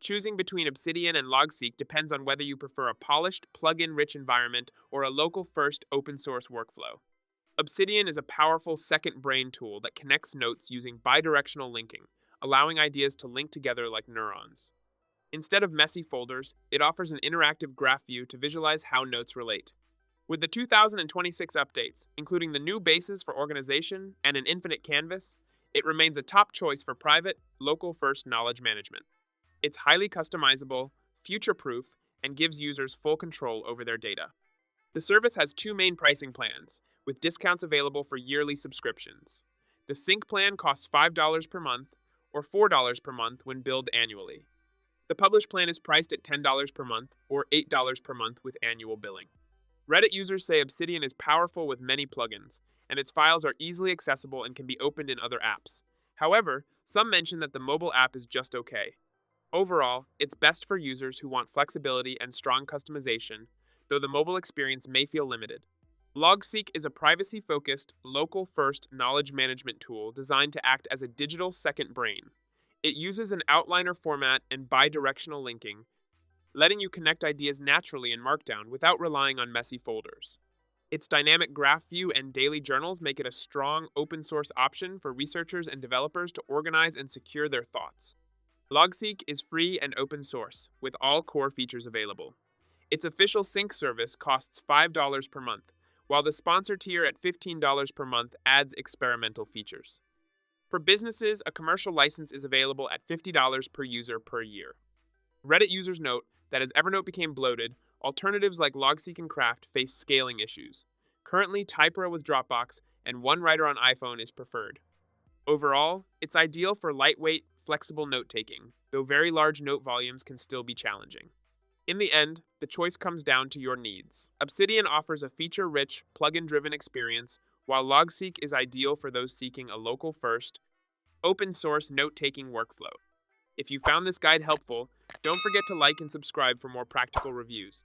Choosing between Obsidian and Logseq depends on whether you prefer a polished, plugin-rich environment or a local-first open-source workflow. Obsidian is a powerful second brain tool that connects notes using bidirectional linking, allowing ideas to link together like neurons. Instead of messy folders, it offers an interactive graph view to visualize how notes relate. With the 2026 updates, including the new bases for organization and an infinite canvas, it remains a top choice for private, local-first knowledge management. It's highly customizable, future-proof, and gives users full control over their data. The service has two main pricing plans, with discounts available for yearly subscriptions. The Sync plan costs $5 per month, or $4 per month when billed annually. The Publish plan is priced at $10 per month, or $8 per month with annual billing. Reddit users say Obsidian is powerful with many plugins, and its files are easily accessible and can be opened in other apps. However, some mention that the mobile app is just okay. Overall, it's best for users who want flexibility and strong customization, though the mobile experience may feel limited. Logseq is a privacy-focused, local-first knowledge management tool designed to act as a digital second brain. It uses an outliner format and bidirectional linking, letting you connect ideas naturally in Markdown without relying on messy folders. Its dynamic graph view and daily journals make it a strong, open-source option for researchers and developers to organize and secure their thoughts. Logseq is free and open source, with all core features available. Its official sync service costs $5 per month, while the sponsor tier at $15 per month adds experimental features. For businesses, a commercial license is available at $50 per user per year. Reddit users note that as Evernote became bloated, alternatives like Logseq and Craft face scaling issues. Currently, Typora with Dropbox and OneWriter on iPhone is preferred. Overall, it's ideal for lightweight, flexible note-taking, though very large note volumes can still be challenging. In the end, the choice comes down to your needs. Obsidian offers a feature-rich, plugin-driven experience, while Logseq is ideal for those seeking a local-first, open-source note-taking workflow. If you found this guide helpful, don't forget to like and subscribe for more practical reviews.